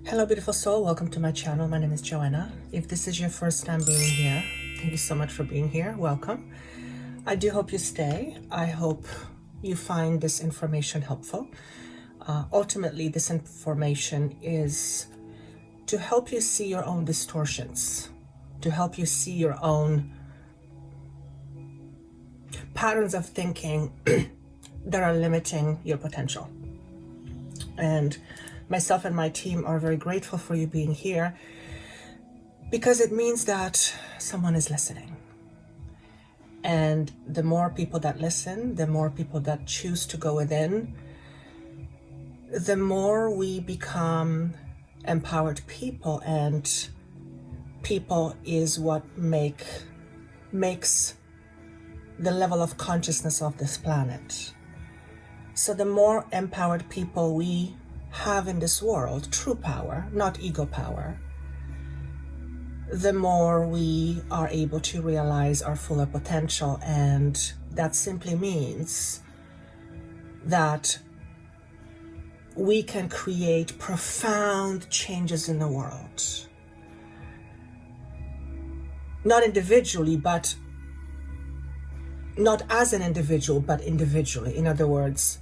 Hello, beautiful soul. Welcome to my channel. My name is Joanna. If this is your first time being here, thank you so much for being here. Welcome. I do hope you stay. I hope you find this information helpful. Ultimately, this information is to help you see your own distortions, to help you see your own patterns of thinking that are limiting your potential. And myself and my team are very grateful for you being here because it means that someone is listening. And the more people that listen, the more people that choose to go within, the more we become empowered people, and people is what makes the level of consciousness of this planet. So the more empowered people we have in this world, true power, not ego power, the more we are able to realize our fuller potential. And that simply means that we can create profound changes in the world. Not individually, but not as an individual, but individually. In other words,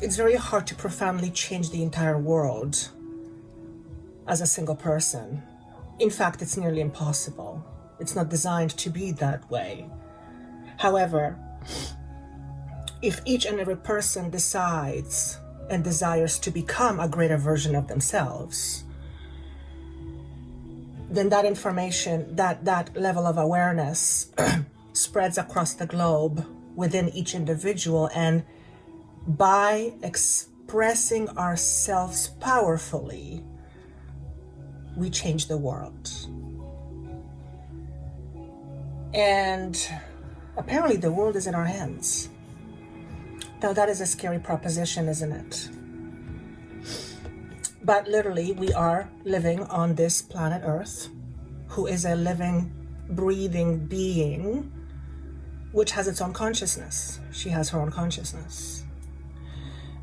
it's very hard to profoundly change the entire world as a single person. In fact, it's nearly impossible. It's not designed to be that way. However, if each and every person decides and desires to become a greater version of themselves, then that information, that level of awareness spreads across the globe within each individual. And by expressing ourselves powerfully, we change the world. And apparently the world is in our hands. Now that is a scary proposition, isn't it? But literally, we are living on this planet Earth, who is a living, breathing being, which has its own consciousness. She has her own consciousness.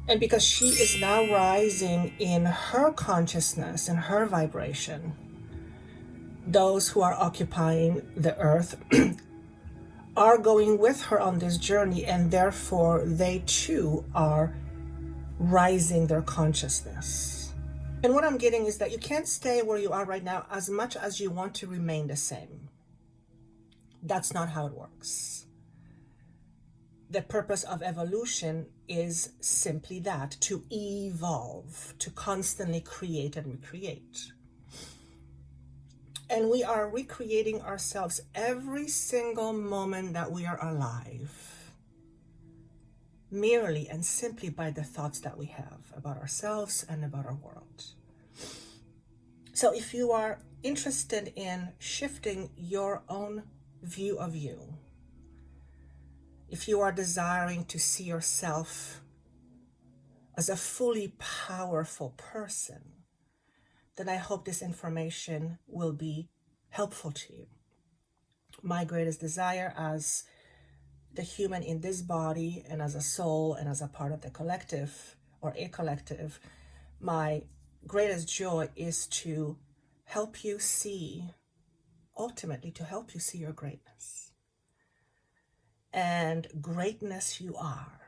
And because she is now rising in her consciousness and her vibration, those who are occupying the earth are going with her on this journey, and therefore they too are rising their consciousness. And what I'm getting is that you can't stay where you are right now as much as you want to remain the same. That's not how it works. The purpose of evolution is simply that, to evolve, to constantly create and recreate. And we are recreating ourselves every single moment that we are alive, merely and simply by the thoughts that we have about ourselves and about our world. So if you are interested in shifting your own view of you, if you are desiring to see yourself as a fully powerful person, then I hope this information will be helpful to you. My greatest desire as the human in this body, and as a soul, and as a part of the collective or a collective, my greatest joy is to help you see, ultimately to help you see your greatness. And greatness you are.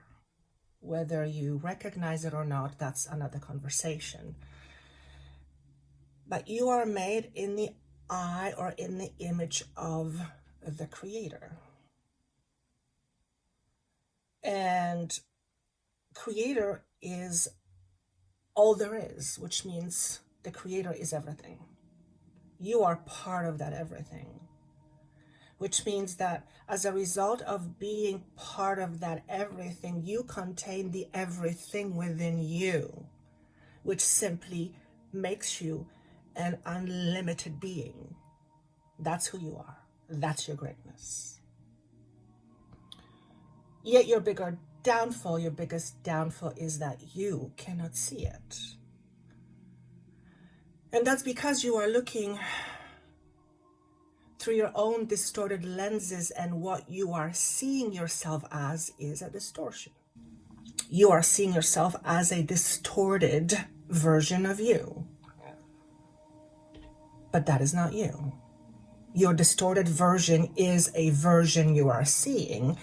Whether you recognize it or not, that's another conversation. But you are made in the eye or in the image of the Creator. And Creator is all there is, which means the Creator is everything. You are part of that everything. Which means that as a result of being part of that everything, you contain the everything within you, which simply makes you an unlimited being. That's who you are. That's your greatness. Yet your biggest downfall is that you cannot see it. And that's because you are looking through your own distorted lenses, and what you are seeing yourself as is a distortion. You are seeing yourself as a distorted version of you. But that is not you. Your distorted version is a version you are seeing,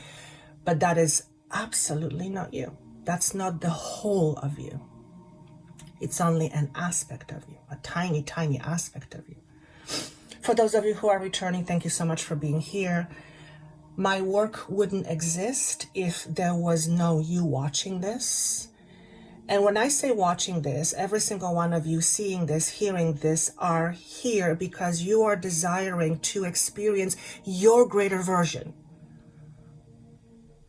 but that is absolutely not you. That's not the whole of you. It's only an aspect of you, a tiny, tiny aspect of you. For those of you who are returning, thank you so much for being here. My work wouldn't exist if there was no you watching this. And when I say watching this, every single one of you seeing this, hearing this, are here because you are desiring to experience your greater version.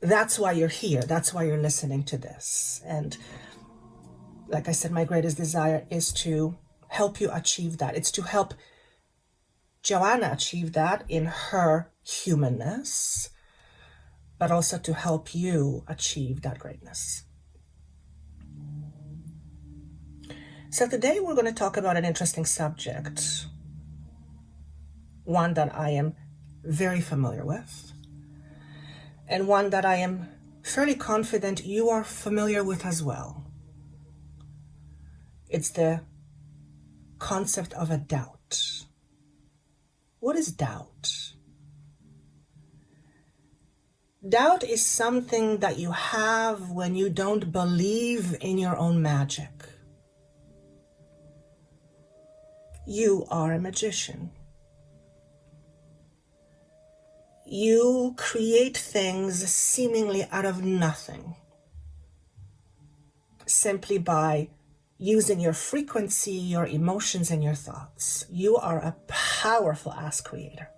That's why you're here. That's why you're listening to this. And like I said, my greatest desire is to help you achieve that. It's to help Joanna achieve that in her humanness, but also to help you achieve that greatness. So today we're going to talk about an interesting subject, one that I am very familiar with, and one that I am fairly confident you are familiar with as well. It's the concept of a doubt. What is doubt? Doubt is something that you have when you don't believe in your own magic. You are a magician. You create things seemingly out of nothing, simply by using your frequency, your emotions, and your thoughts. You are a powerful ass creator.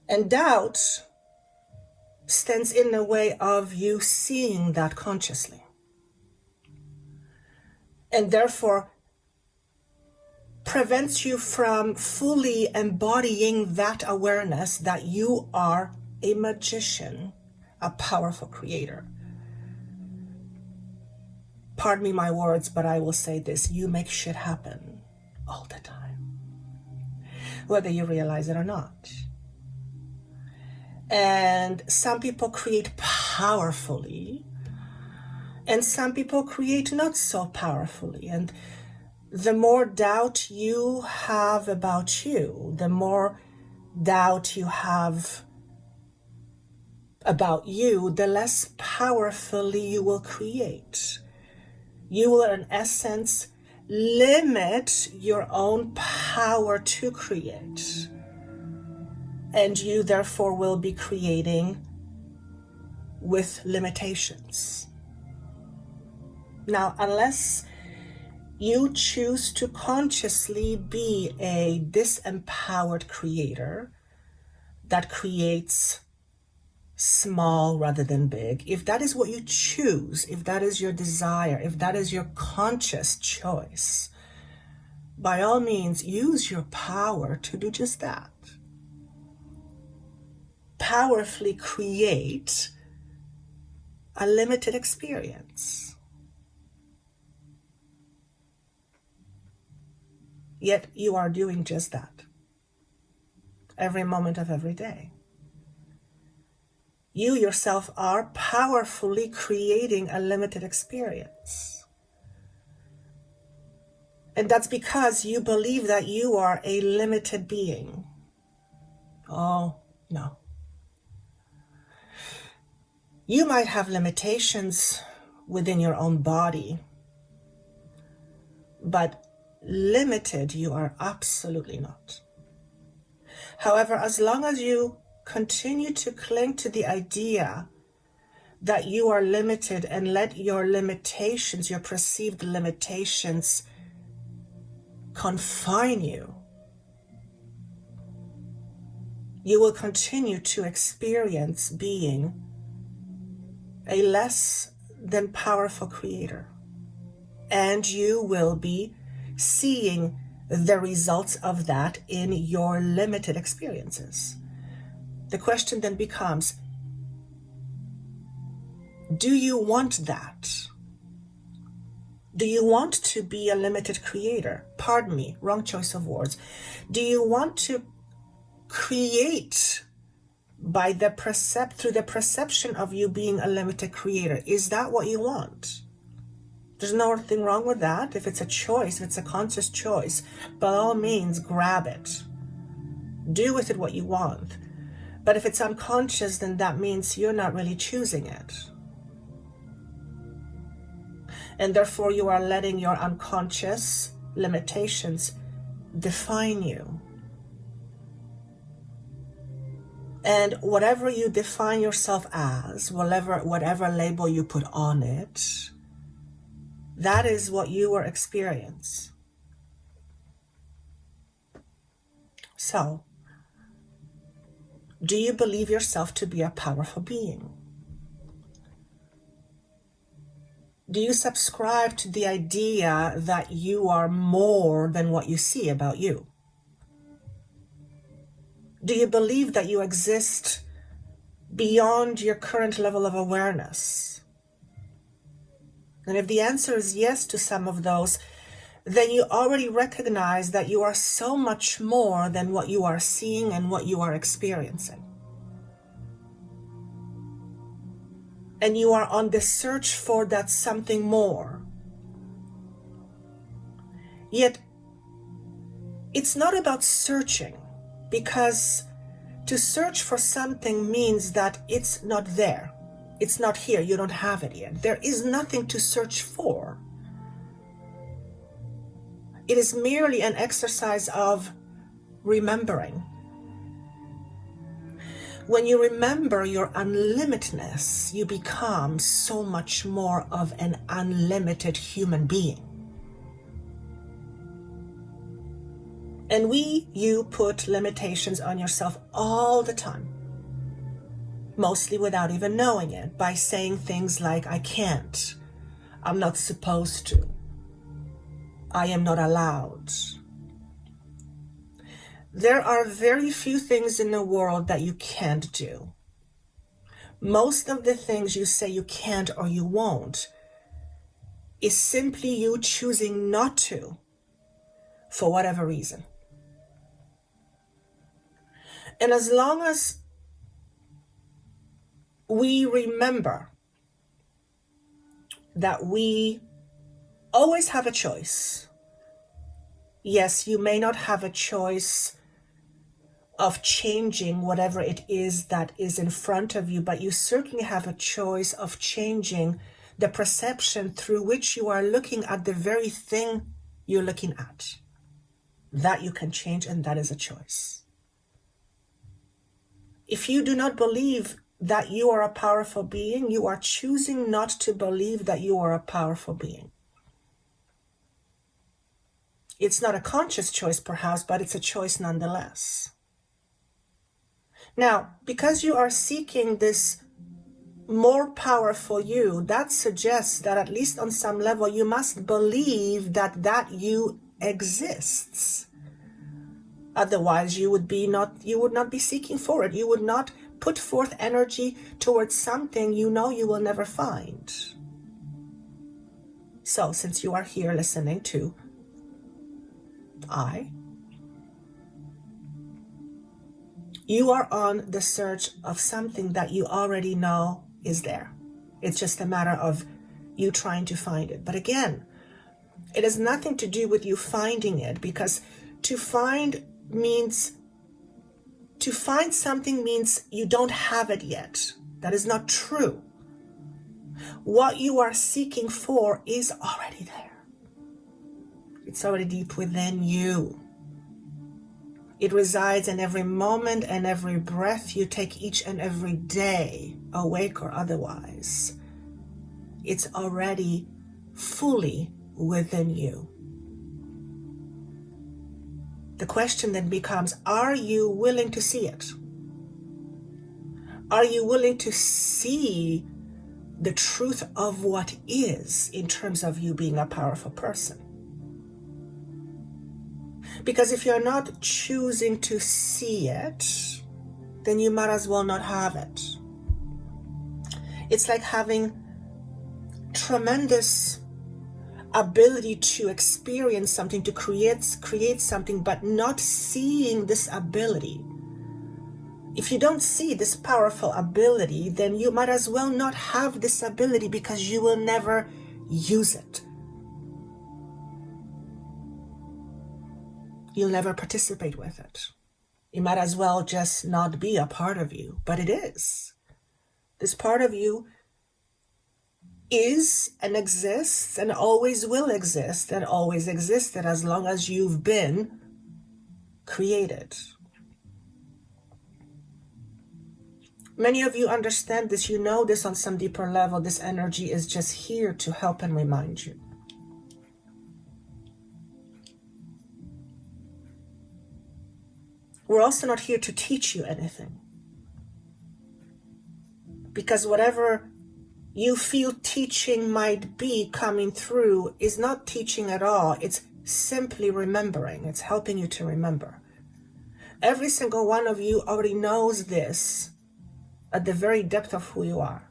And doubt stands in the way of you seeing that consciously. And therefore prevents you from fully embodying that awareness that you are a magician, a powerful creator. Pardon me my words, but I will say this: you make shit happen all the time, whether you realize it or not. And some people create powerfully, and some people create not so powerfully. And the more doubt you have about you, the more doubt you have about you, the less powerfully you will create. You will, in essence, limit your own power to create. And you, therefore, will be creating with limitations. Now, unless you choose to consciously be a disempowered creator that creates small rather than big, if that is what you choose, if that is your desire, if that is your conscious choice, by all means, use your power to do just that. Powerfully create a limited experience. Yet you are doing just that every moment of every day. You yourself are powerfully creating a limited experience. And that's because you believe that you are a limited being. Oh, no. You might have limitations within your own body, but limited you are absolutely not. However, as long as you continue to cling to the idea that you are limited and let your limitations, your perceived limitations, confine you, you will continue to experience being a less than powerful creator. And you will be seeing the results of that in your limited experiences. The question then becomes, do you want that? Do you want to be a limited creator? Pardon me, wrong choice of words. Do you want to create through the perception of you being a limited creator? Is that what you want? There's nothing wrong with that. If it's a choice, if it's a conscious choice, by all means, grab it. Do with it what you want. But if it's unconscious, then that means you're not really choosing it. And therefore, you are letting your unconscious limitations define you. And whatever you define yourself as, whatever label you put on it, that is what you will experience. So, do you believe yourself to be a powerful being? Do you subscribe to the idea that you are more than what you see about you? Do you believe that you exist beyond your current level of awareness? And if the answer is yes to some of those, then you already recognize that you are so much more than what you are seeing and what you are experiencing. And you are on the search for that something more. Yet, it's not about searching, because to search for something means that it's not there. It's not here. You don't have it yet. There is nothing to search for. It is merely an exercise of remembering. When you remember your unlimitedness, you become so much more of an unlimited human being. And you put limitations on yourself all the time, mostly without even knowing it, by saying things like, I can't, I'm not supposed to, I am not allowed. There are very few things in the world that you can't do. Most of the things you say you can't or you won't is simply you choosing not to for whatever reason. And as long as we remember that we always have a choice. Yes, you may not have a choice of changing whatever it is that is in front of you, but you certainly have a choice of changing the perception through which you are looking at the very thing you're looking at. That you can change, and that is a choice. If you do not believe that you are a powerful being, you are choosing not to believe that you are a powerful being. It's not a conscious choice, perhaps, but it's a choice nonetheless. Now, because you are seeking this more powerful you, that suggests that at least on some level, you must believe that that you exists. Otherwise, you would not be seeking for it. You would not put forth energy towards something you know you will never find. So, since you are here listening to you are on the search of something that you already know is there. It's just a matter of you trying to find it. But again, it has nothing to do with you finding it, because to find something means you don't have it yet. That is not true. What you are seeking for is already there. It's already deep within you. It resides in every moment and every breath you take each and every day, awake or otherwise. It's already fully within you. The question then becomes, are you willing to see it? Are you willing to see the truth of what is in terms of you being a powerful person? Because if you're not choosing to see it, then you might as well not have it. It's like having tremendous ability to experience something, to create something, but not seeing this ability. If you don't see this powerful ability, then you might as well not have this ability, because you will never use it. You'll never participate with it. It might as well just not be a part of you, but it is. This part of you is and exists and always will exist and always existed as long as you've been created. Many of you understand this, you know this on some deeper level. This energy is just here to help and remind you. We're also not here to teach you anything. Because whatever you feel teaching might be coming through is not teaching at all. It's simply remembering. It's helping you to remember. Every single one of you already knows this at the very depth of who you are.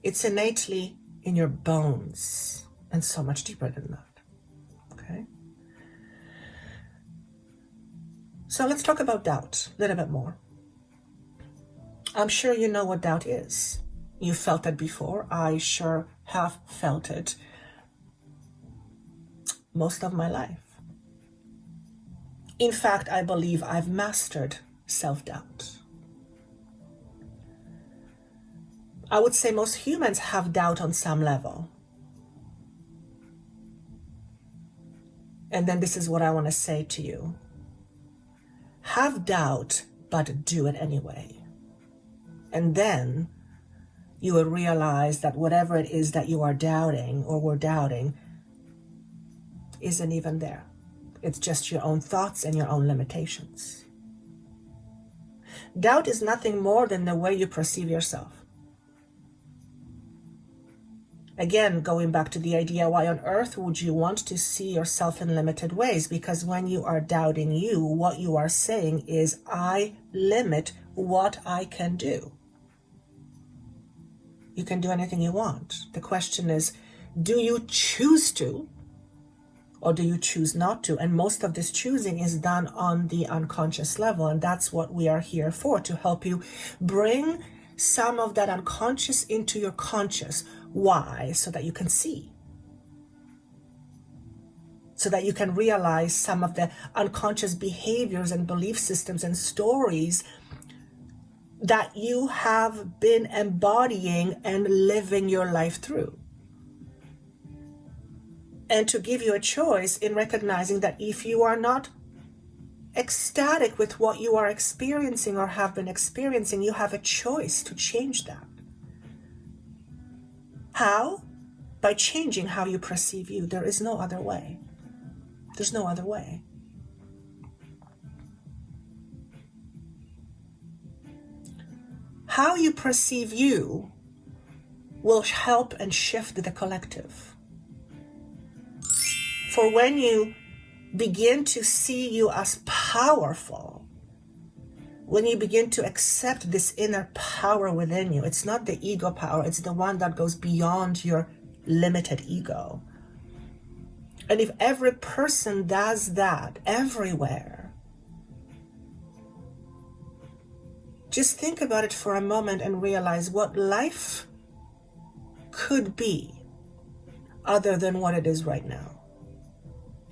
It's innately in your bones and so much deeper than that. Okay? So let's talk about doubt a little bit more. I'm sure you know what doubt is. You felt it before. I sure have felt it most of my life. In fact, I believe I've mastered self-doubt. I would say most humans have doubt on some level. And then this is what I want to say to you. Have doubt, but do it anyway. And then you will realize that whatever it is that you are doubting or were doubting isn't even there. It's just your own thoughts and your own limitations. Doubt is nothing more than the way you perceive yourself. Again, going back to the idea, why on earth would you want to see yourself in limited ways? Because when you are doubting you, what you are saying is, I limit what I can do. You can do anything you want. The question is, do you choose to, or do you choose not to? And most of this choosing is done on the unconscious level. And that's what we are here for, to help you bring some of that unconscious into your conscious. Why? So that you can see. So that you can realize some of the unconscious behaviors and belief systems and stories that you have been embodying and living your life through. And to give you a choice in recognizing that if you are not ecstatic with what you are experiencing or have been experiencing, you have a choice to change that. How? By changing how you perceive you. There is no other way. There's no other way. How you perceive you will help and shift the collective. For when you begin to see you as powerful, when you begin to accept this inner power within you, it's not the ego power, it's the one that goes beyond your limited ego. And if every person does that everywhere, just think about it for a moment and realize what life could be other than what it is right now.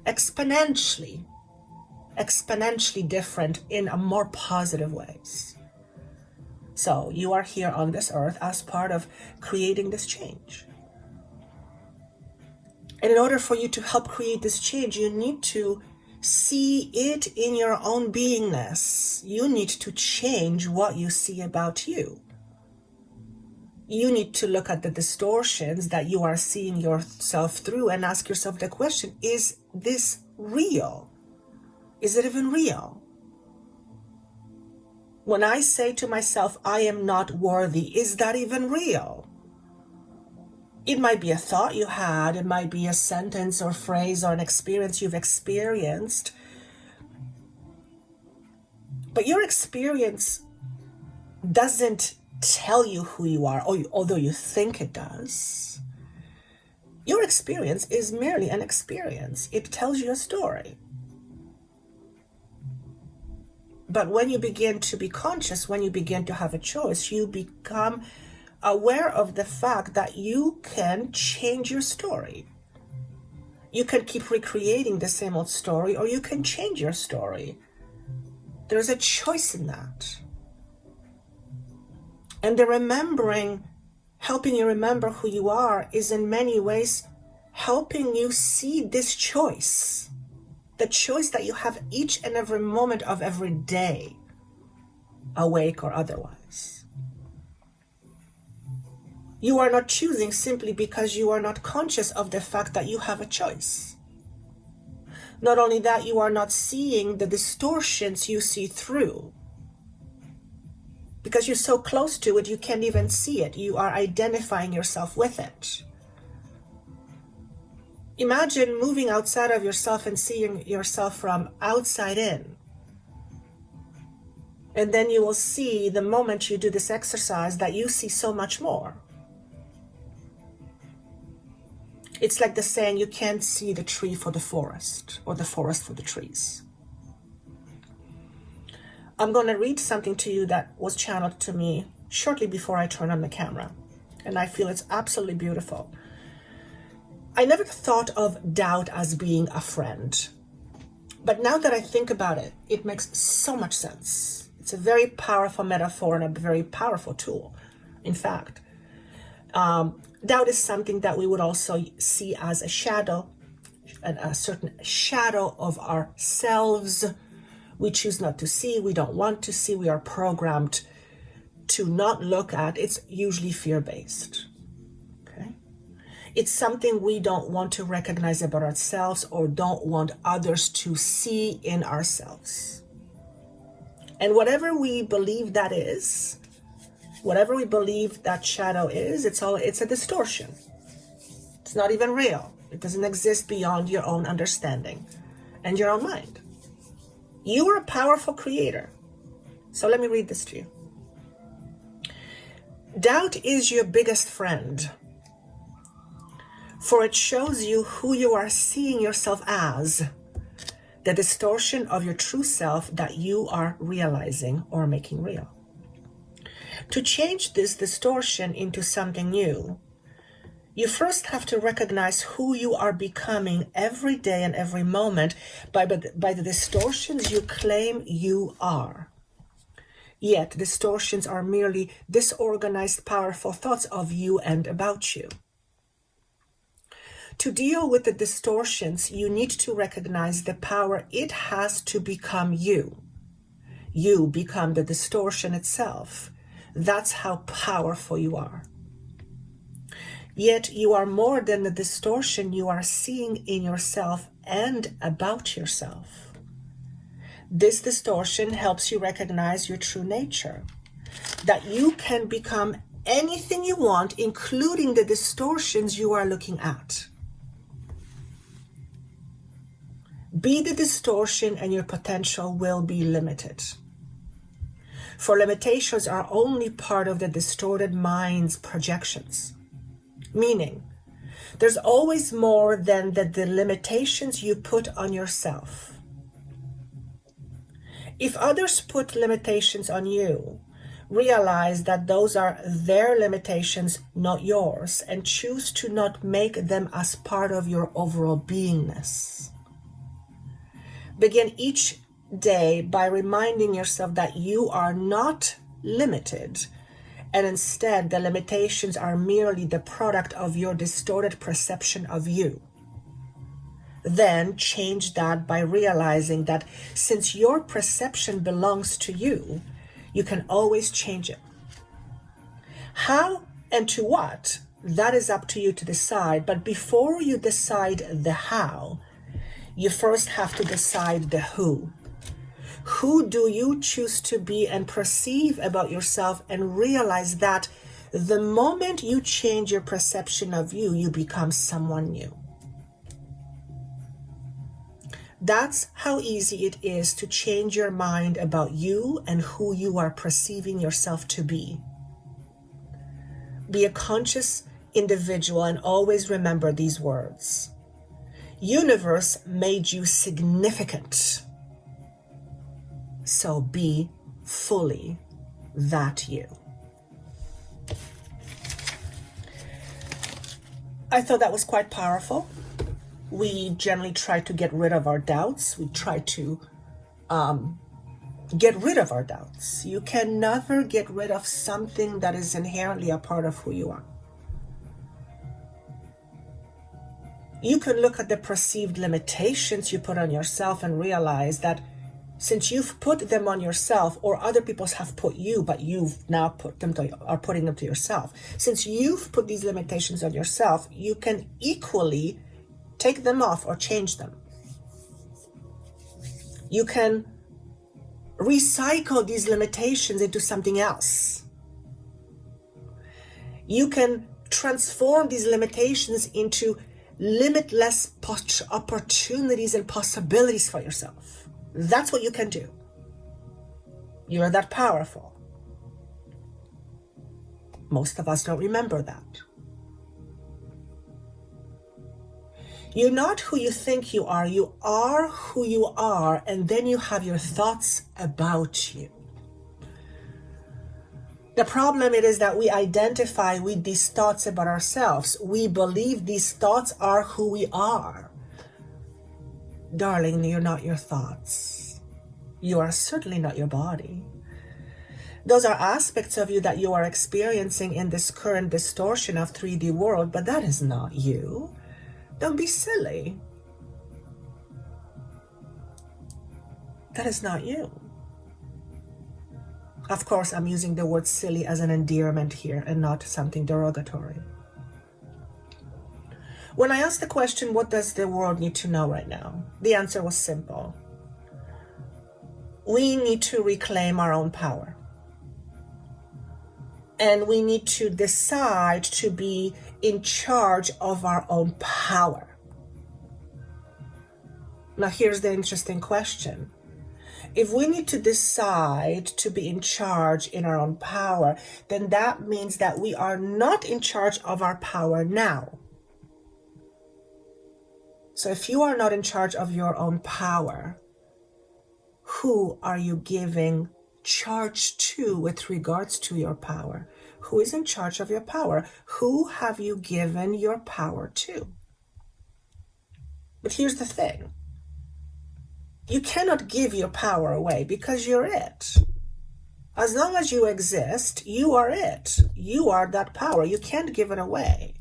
Exponentially different in a more positive ways. So you are here on this earth as part of creating this change. And in order for you to help create this change, you need to see it in your own beingness. You need to change what you see about you. You need to look at the distortions that you are seeing yourself through and ask yourself the question, is this real? Is it even real? When I say to myself, I am not worthy, is that even real? It might be a thought you had, it might be a sentence or phrase or an experience you've experienced. But your experience doesn't tell you who you are, although you think it does. Your experience is merely an experience. It tells you a story. But when you begin to be conscious, when you begin to have a choice, you become aware of the fact that you can change your story. You can keep recreating the same old story, or you can change your story. There's a choice in that. And the remembering, helping you remember who you are, is in many ways helping you see this choice. The choice that you have each and every moment of every day, awake or otherwise. You are not choosing simply because you are not conscious of the fact that you have a choice. Not only that, you are not seeing the distortions you see through. Because you're so close to it, you can't even see it. You are identifying yourself with it. Imagine moving outside of yourself and seeing yourself from outside in. And then you will see, the moment you do this exercise, that you see so much more. It's like the saying, you can't see the tree for the forest, or the forest for the trees. I'm going to read something to you that was channeled to me shortly before I turned on the camera. And I feel it's absolutely beautiful. I never thought of doubt as being a friend. But now that I think about it, it makes so much sense. It's a very powerful metaphor and a very powerful tool. In fact, doubt is something that we would also see as a shadow, a certain shadow of ourselves. We choose not to see, we don't want to see, we are programmed to not look at. It's usually fear-based. Okay? It's something we don't want to recognize about ourselves or don't want others to see in ourselves. And whatever we believe that is, whatever we believe that shadow is, it's a distortion. It's not even real. It doesn't exist beyond your own understanding and your own mind. You are a powerful creator. So let me read this to you. Doubt is your biggest friend, for it shows you who you are seeing yourself as, the distortion of your true self that you are realizing or making real. To change this distortion into something new, you first have to recognize who you are becoming every day and every moment by the distortions you claim you are. Yet distortions are merely disorganized, powerful thoughts of you and about you. To deal with the distortions, you need to recognize the power it has to become you. You become the distortion itself. That's how powerful you are. Yet you are more than the distortion you are seeing in yourself and about yourself. This distortion helps you recognize your true nature, that you can become anything you want, including the distortions you are looking at. Be the distortion and your potential will be limited. For limitations are only part of the distorted mind's projections. Meaning, there's always more than the limitations you put on yourself. If others put limitations on you, realize that those are their limitations, not yours, and choose to not make them as part of your overall beingness. Begin each day by reminding yourself that you are not limited, and instead the limitations are merely the product of your distorted perception of you. Then change that by realizing that since your perception belongs to you, you can always change it. How and to what, that is up to you to decide. But before you decide the how, you first have to decide the who. Who do you choose to be and perceive about yourself, and realize that the moment you change your perception of you, you become someone new. That's how easy it is to change your mind about you and who you are perceiving yourself to be. Be a conscious individual and always remember these words. Universe made you significant. So be fully that you. I thought that was quite powerful. We generally try to get rid of our doubts. We try to get rid of our doubts. You can never get rid of something that is inherently a part of who you are. You can look at the perceived limitations you put on yourself and realize that since you've put them on yourself, or other people have put you, but you've now putting them to yourself. Since you've put these limitations on yourself, you can equally take them off or change them. You can recycle these limitations into something else. You can transform these limitations into limitless opportunities and possibilities for yourself. That's what you can do. You're that powerful. Most of us don't remember that. You're not who you think you are. You are who you are, and then you have your thoughts about you. The problem is that we identify with these thoughts about ourselves. We believe these thoughts are who we are. Darling, you're not your thoughts. You are certainly not your body. Those are aspects of you that you are experiencing in this current distortion of 3D world, but that is not you. Don't be silly. That is not you. Of course, I'm using the word silly as an endearment here and not something derogatory. When I asked the question, what does the world need to know right now? The answer was simple. We need to reclaim our own power. And we need to decide to be in charge of our own power. Now, here's the interesting question. If we need to decide to be in charge in our own power, then that means that we are not in charge of our power now. So if you are not in charge of your own power, who are you giving charge to with regards to your power? Who is in charge of your power? Who have you given your power to? But here's the thing. You cannot give your power away because you're it. As long as you exist, you are it. You are that power. You can't give it away.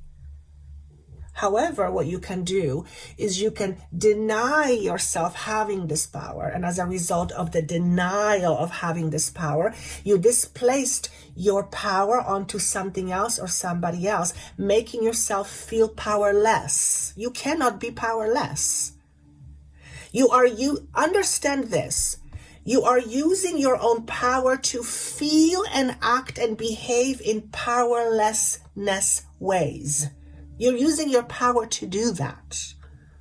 However, what you can do is you can deny yourself having this power. And as a result of the denial of having this power, you displaced your power onto something else or somebody else, making yourself feel powerless. You cannot be powerless. You understand this. You are using your own power to feel and act and behave in powerlessness ways. You're using your power to do that.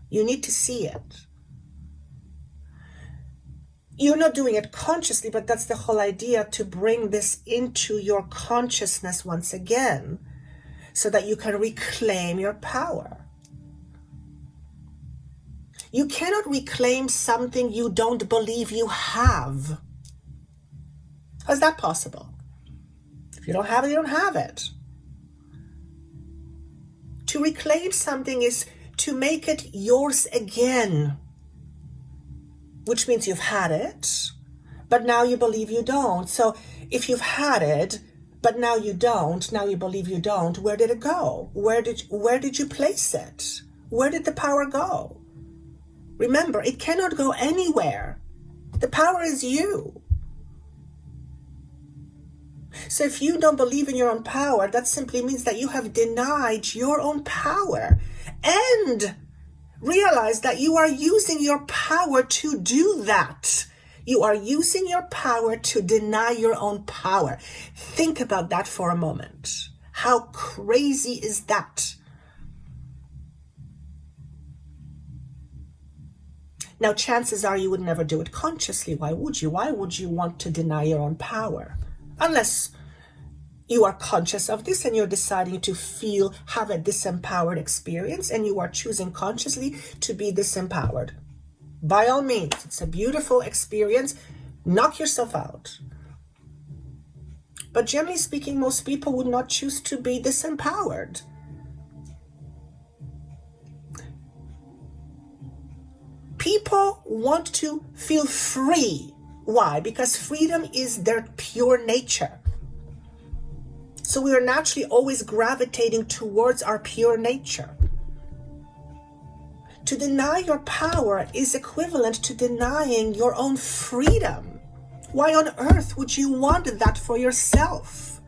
You need to see it. You're not doing it consciously, but that's the whole idea, to bring this into your consciousness once again, so that you can reclaim your power. You cannot reclaim something you don't believe you have. How's that possible? If you don't have it, you don't have it. To reclaim something is to make it yours again, which means you've had it, but now you believe you don't. So if you've had it, but now you don't, now you believe you don't, where did it go? Where did you place it? Where did the power go? Remember, it cannot go anywhere. The power is you. So if you don't believe in your own power, that simply means that you have denied your own power. And realize that you are using your power to do that. You are using your power to deny your own power. Think about that for a moment. How crazy is that? Now, chances are you would never do it consciously. Why would you? Why would you want to deny your own power? Unless you are conscious of this and you're deciding to have a disempowered experience and you are choosing consciously to be disempowered. By all means, it's a beautiful experience. Knock yourself out. But generally speaking, most people would not choose to be disempowered. People want to feel free. Why? Because freedom is their pure nature. So we are naturally always gravitating towards our pure nature. To deny your power is equivalent to denying your own freedom. Why on earth would you want that for yourself?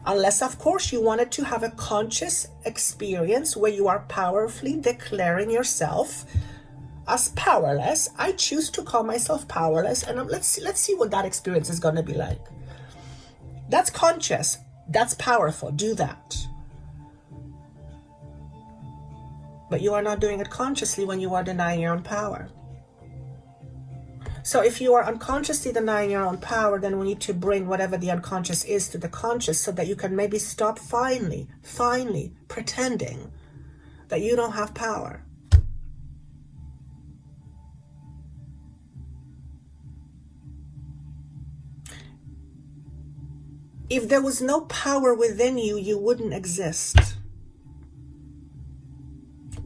Unless, of course, you wanted to have a conscious experience where you are powerfully declaring yourself as powerless. I choose to call myself powerless, and let's see what that experience is going to be like. That's conscious. That's powerful. Do that. But you are not doing it consciously when you are denying your own power. So if you are unconsciously denying your own power, then we need to bring whatever the unconscious is to the conscious so that you can maybe stop finally pretending that you don't have power. If there was no power within you, you wouldn't exist.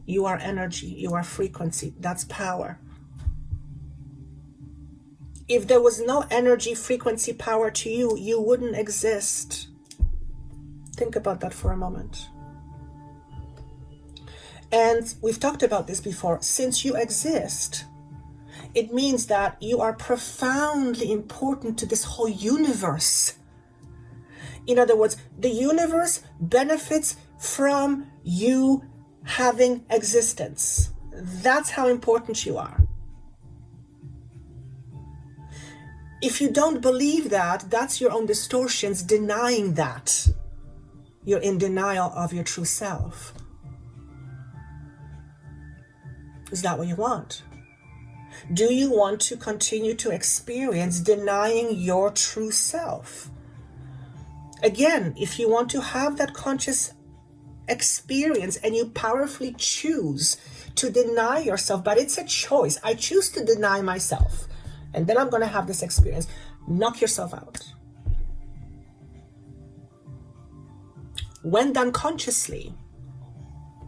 You are energy, you are frequency, that's power. If there was no energy, frequency, power to you, you wouldn't exist. Think about that for a moment. And we've talked about this before. Since you exist, it means that you are profoundly important to this whole universe. In other words, the universe benefits from you having existence. That's how important you are. If you don't believe that, that's your own distortions denying that. You're in denial of your true self. Is that what you want? Do you want to continue to experience denying your true self? Again, if you want to have that conscious experience and you powerfully choose to deny yourself, but it's a choice. I choose to deny myself, and then I'm going to have this experience. Knock yourself out. When done consciously,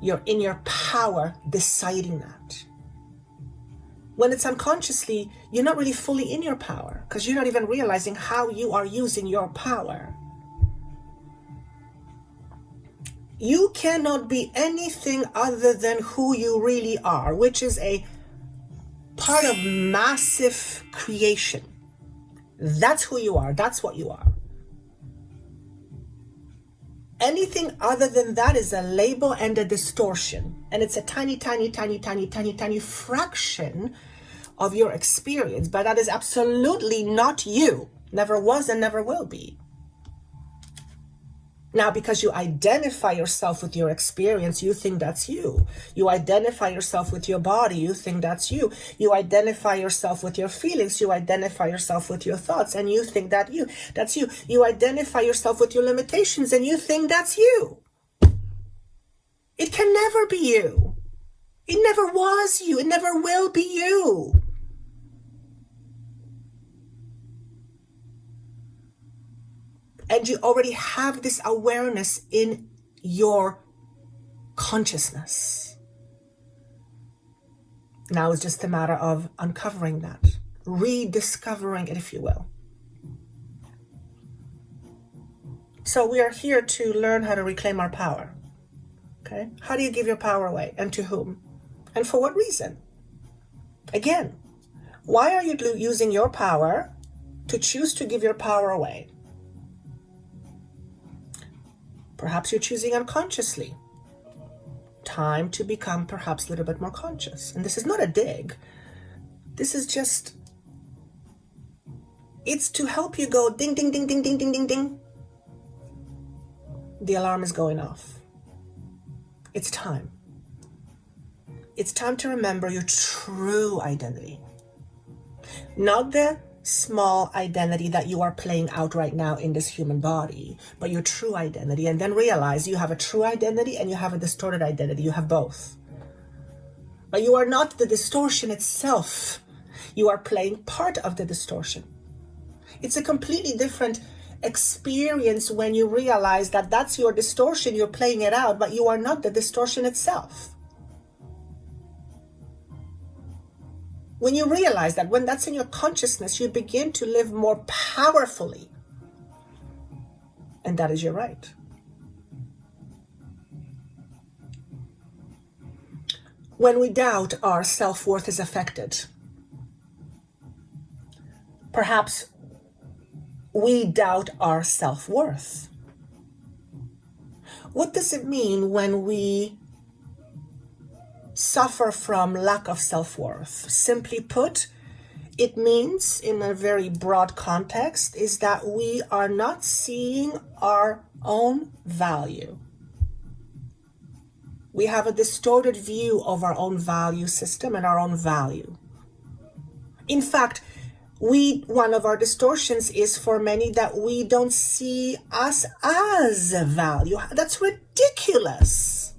you're in your power deciding that. When it's unconsciously, you're not really fully in your power because you're not even realizing how you are using your power. You cannot be anything other than who you really are, which is a part of massive creation. That's who you are. That's what you are. Anything other than that is a label and a distortion. And it's a tiny, tiny, tiny, tiny, tiny, tiny fraction of your experience. But that is absolutely not you. Never was and never will be. Now, because you identify yourself with your experience, you think that's you. You identify yourself with your body, you think that's you. You identify yourself with your feelings, you identify yourself with your thoughts, and you think that's you. You identify yourself with your limitations, and you think that's you. It can never be you. It never was you. It never will be you. And you already have this awareness in your consciousness. Now it's just a matter of uncovering that, rediscovering it, if you will. So we are here to learn how to reclaim our power. Okay? How do you give your power away, and to whom? And for what reason? Again, why are you using your power to choose to give your power away? Perhaps you're choosing unconsciously. Time to become perhaps a little bit more conscious. And this is not a dig. This is just, it's to help you go ding, ding, ding, ding, ding, ding, ding, ding. The alarm is going off. It's time. It's time to remember your true identity. Not the small identity that you are playing out right now in this human body, but your true identity. And then realize you have a true identity and you have a distorted identity. You have both. But you are not the distortion itself. You are playing part of the distortion. It's a completely different experience when you realize that that's your distortion, you're playing it out, but you are not the distortion itself. When you realize that, when that's in your consciousness, you begin to live more powerfully. And that is your right. When we doubt, our self-worth is affected. Perhaps we doubt our self-worth. What does it mean when we suffer from lack of self-worth? Simply put, it means, in a very broad context, is that we are not seeing our own value. We have a distorted view of our own value system and our own value. In fact, one of our distortions is for many that we don't see us as a value. That's ridiculous.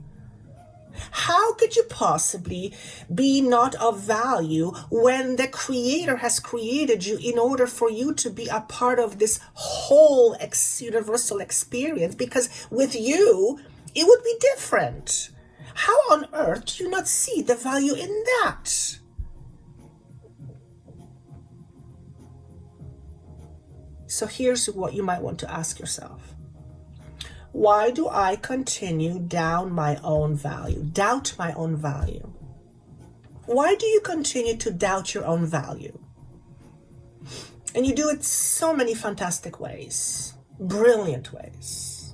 How could you possibly be not of value when the Creator has created you in order for you to be a part of this whole universal experience? Because with you, it would be different. How on earth do you not see the value in that? So here's what you might want to ask yourself. Why do I continue down my own value, doubt my own value? Why do you continue to doubt your own value? And you do it so many fantastic ways, brilliant ways.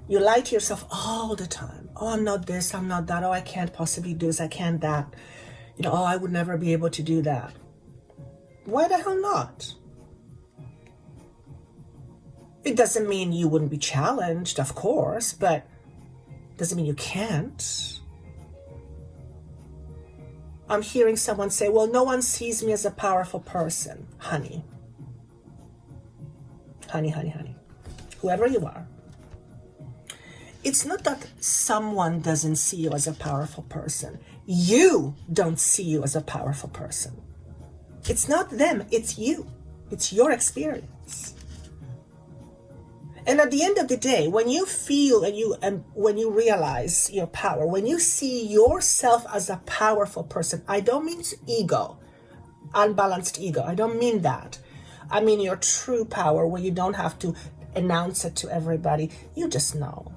You lie to yourself all the time. Oh, I'm not this, I'm not that. Oh, I can't possibly do this, I can't that. Oh, I would never be able to do that. Why the hell not? It doesn't mean you wouldn't be challenged, of course, but doesn't mean you can't. I'm hearing someone say, well, no one sees me as a powerful person. Honey. Honey. Whoever you are. It's not that someone doesn't see you as a powerful person. You don't see you as a powerful person. It's not them, it's you. It's your experience. And at the end of the day, when you feel and when you realize your power, when you see yourself as a powerful person, I don't mean ego, unbalanced ego. I don't mean that. I mean your true power, where you don't have to announce it to everybody. You just know.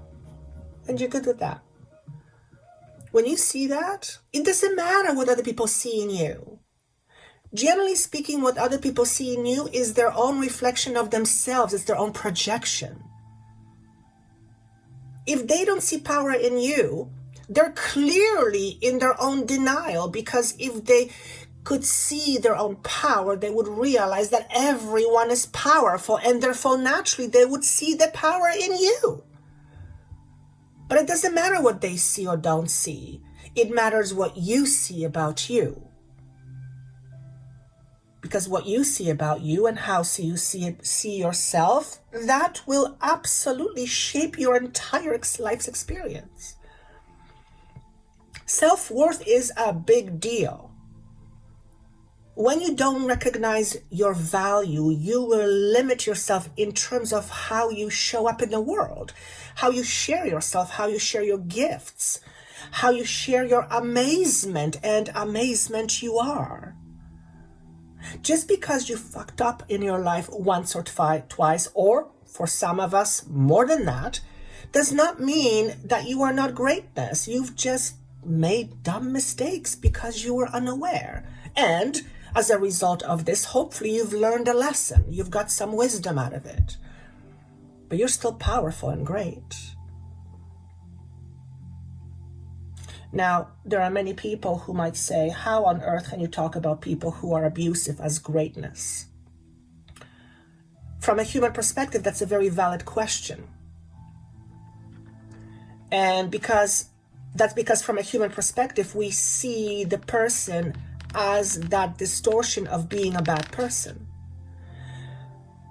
And you're good with that. When you see that, it doesn't matter what other people see in you. Generally speaking, what other people see in you is their own reflection of themselves. It's their own projection. If they don't see power in you, they're clearly in their own denial, because if they could see their own power, they would realize that everyone is powerful, and therefore naturally they would see the power in you. But it doesn't matter what they see or don't see. It matters what you see about you. Because what you see about you and how you see yourself, that will absolutely shape your entire life's experience. Self-worth is a big deal. When you don't recognize your value, you will limit yourself in terms of how you show up in the world, how you share yourself, how you share your gifts, how you share your amazement you are. Just because you fucked up in your life once or twice, or for some of us more than that, does not mean that you are not greatness. You've just made dumb mistakes because you were unaware. And as a result of this, hopefully you've learned a lesson. You've got some wisdom out of it. But you're still powerful and great. Now, there are many people who might say, how on earth can you talk about people who are abusive as greatness? From a human perspective, that's a very valid question. And because from a human perspective, we see the person as that distortion of being a bad person.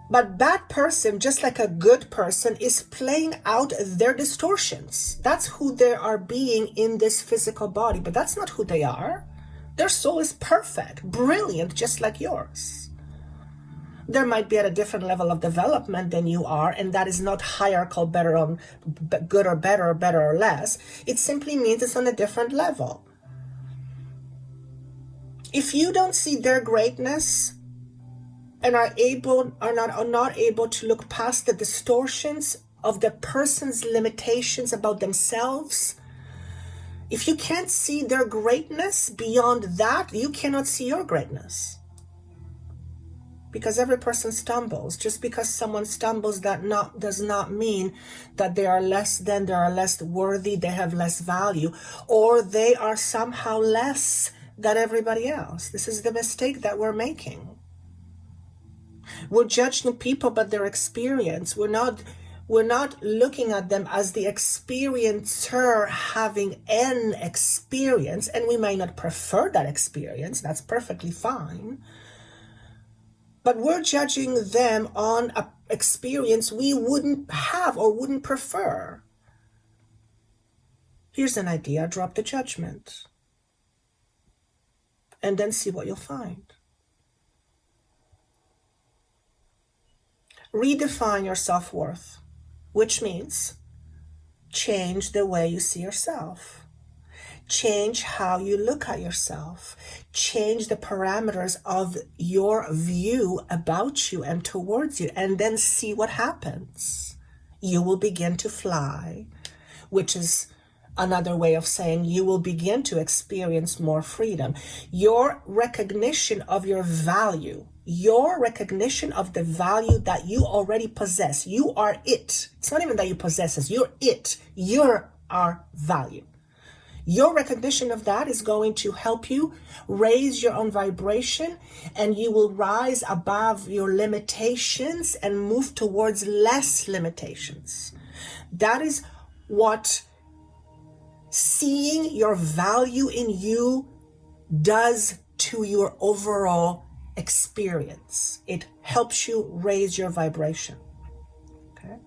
But bad person, just like a good person, is playing out their distortions. That's who they are being in this physical body, but that's not who they are. Their soul is perfect, brilliant, just like yours. There might be at a different level of development than you are, and that is not hierarchical, good or better or less. It simply means it's on a different level. If you don't see their greatness and are not able to look past the distortions of the person's limitations about themselves, if you can't see their greatness beyond that, you cannot see your greatness. Because every person stumbles. Just because someone stumbles, does not mean that they are less than, they are less worthy, they have less value, or they are somehow less than everybody else. This is the mistake that we're making. We're judging people by their experience. We're not looking at them as the experiencer having an experience, and we may not prefer that experience. That's perfectly fine. But we're judging them on an experience we wouldn't have or wouldn't prefer. Here's an idea: drop the judgment. And then see what you'll find. Redefine your self-worth, which means change the way you see yourself. Change how you look at yourself. Change the parameters of your view about you and towards you, and then see what happens. You will begin to fly, which is another way of saying you will begin to experience more freedom. Your recognition of your value, your recognition of the value that you already possess. You are it. It's not even that you possess it. You're it. You're our value. Your recognition of that is going to help you raise your own vibration, and you will rise above your limitations and move towards less limitations. That is what seeing your value in you does to your overall experience. It helps you raise your vibration. Okay.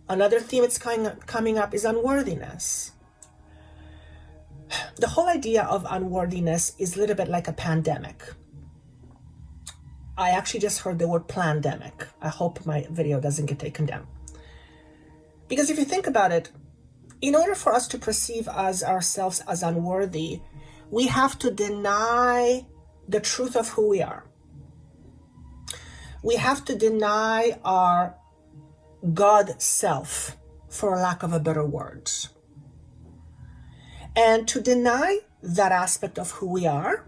Another theme that's coming up is unworthiness. The whole idea of unworthiness is a little bit like a pandemic. I actually just heard the word plandemic. I hope my video doesn't get taken down. Because if you think about it, in order for us to perceive ourselves as unworthy, we have to deny the truth of who we are. We have to deny our God self, for lack of a better word. And to deny that aspect of who we are,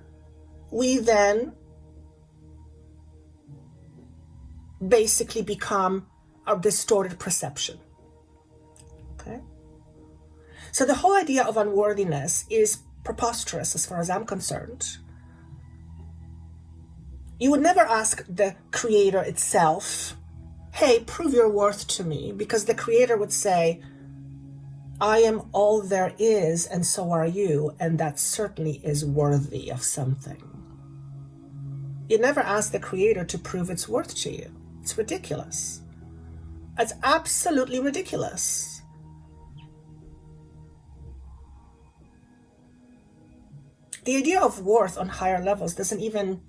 we then basically become a distorted perception. Okay? So the whole idea of unworthiness is preposterous as far as I'm concerned. You would never ask the creator itself, hey, prove your worth to me, because the creator would say, I am all there is, and so are you, and that certainly is worthy of something. You never ask the creator to prove its worth to you. It's ridiculous. It's absolutely ridiculous. The idea of worth on higher levels doesn't even,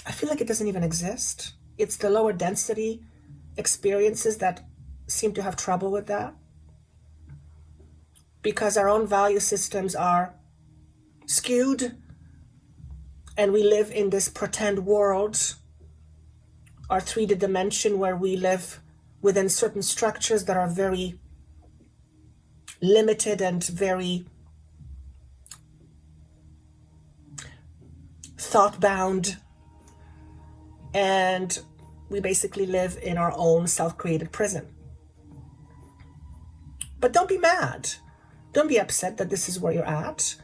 I feel like it doesn't even exist. It's the lower density experiences that seem to have trouble with that, because our own value systems are skewed and we live in this pretend world, our 3D dimension, where we live within certain structures that are very limited and very thought-bound, and we basically live in our own self-created prison. But don't be mad. Don't be upset that this is where you're at.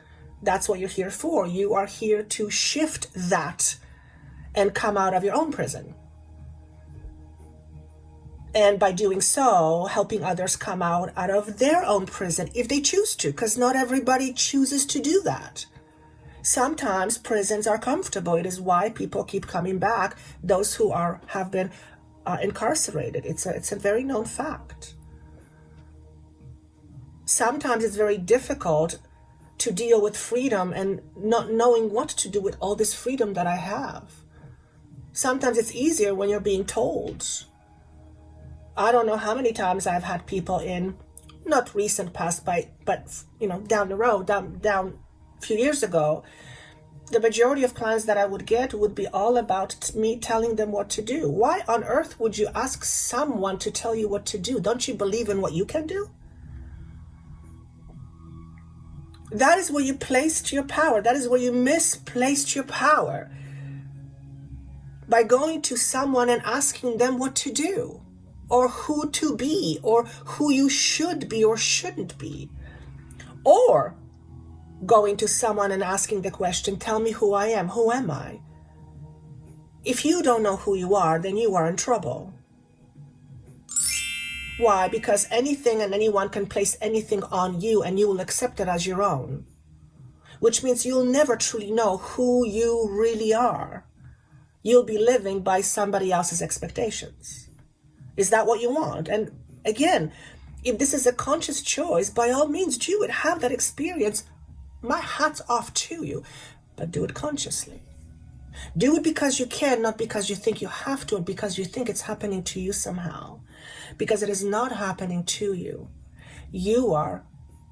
That's what you're here for. You are here to shift that and come out of your own prison. And by doing so, helping others come out of their own prison if they choose to, because not everybody chooses to do that. Sometimes prisons are comfortable. It is why people keep coming back, those who have been incarcerated. It's a very known fact. Sometimes it's very difficult to deal with freedom and not knowing what to do with all this freedom that I have. Sometimes it's easier when you're being told. I don't know how many times I've had people in, not recent past, but down the road, down a few years ago, the majority of clients that I would get would be all about me telling them what to do. Why on earth would you ask someone to tell you what to do? Don't you believe in what you can do? That is where you placed your power. That is where you misplaced your power. By going to someone and asking them what to do, or who to be, or who you should be or shouldn't be. Or going to someone and asking the question, tell me who I am. Who am I? If you don't know who you are, then you are in trouble. Why? Because anything and anyone can place anything on you and you will accept it as your own. Which means you'll never truly know who you really are. You'll be living by somebody else's expectations. Is that what you want? And again, if this is a conscious choice, by all means do it. Have that experience. My hat's off to you. But do it consciously. Do it because you can, not because you think you have to, or because you think it's happening to you somehow. Because it is not happening to you. You are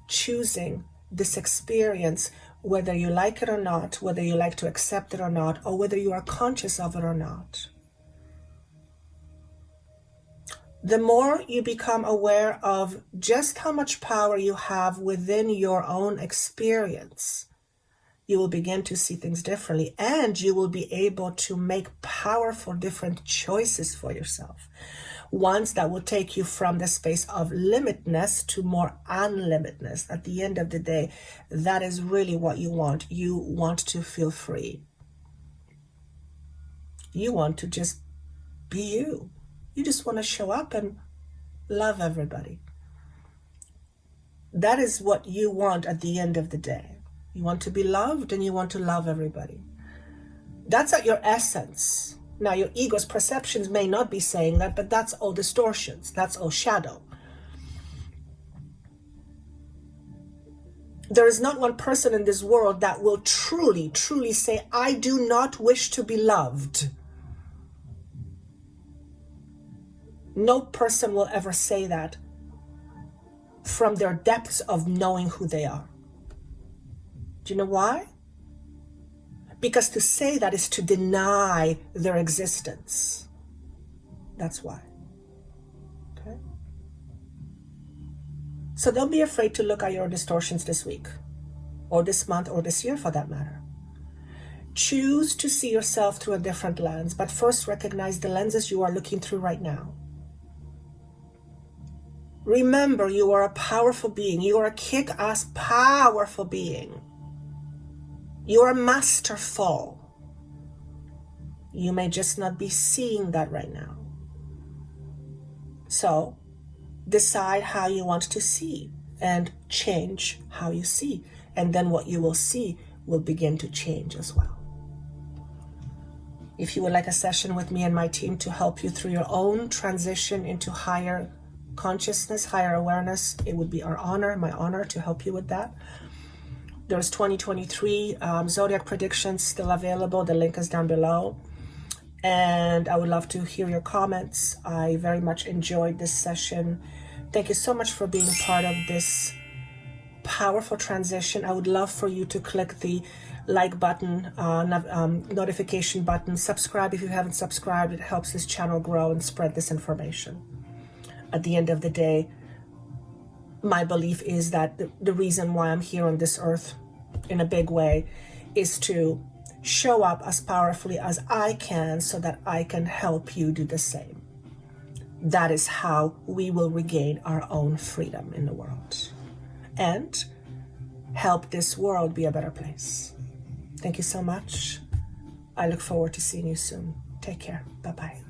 choosing this experience, whether you like it or not, whether you like to accept it or not, or whether you are conscious of it or not. The more you become aware of just how much power you have within your own experience, you will begin to see things differently, and you will be able to make powerful different choices for yourself. Ones that will take you from the space of limitedness to more unlimitedness. At the end of the day, that is really what you want. You want to feel free. You want to just be you. You just want to show up and love everybody. That is what you want at the end of the day. You want to be loved and you want to love everybody. That's at your essence. Now, your ego's perceptions may not be saying that, but that's all distortions. That's all shadow. There is not one person in this world that will truly, truly say, I do not wish to be loved. No person will ever say that from their depths of knowing who they are. Do you know why? Because to say that is to deny their existence. That's why. Okay? So don't be afraid to look at your distortions this week, or this month, or this year for that matter. Choose to see yourself through a different lens, but first recognize the lenses you are looking through right now. Remember, you are a powerful being. You are a kick-ass, powerful being. You are masterful. You may just not be seeing that right now. So, decide how you want to see and change how you see. And then what you will see will begin to change as well. If you would like a session with me and my team to help you through your own transition into higher consciousness, higher awareness, it would be my honor to help you with that. There's 2023 Zodiac predictions still available. The link is down below. And I would love to hear your comments. I very much enjoyed this session. Thank you so much for being part of this powerful transition. I would love for you to click the like button, notification button, subscribe if you haven't subscribed. It helps this channel grow and spread this information. At the end of the day, my belief is that the reason why I'm here on this earth in a big way is to show up as powerfully as I can so that I can help you do the same. That is how we will regain our own freedom in the world and help this world be a better place. Thank you so much. I look forward to seeing you soon. Take care. Bye-bye.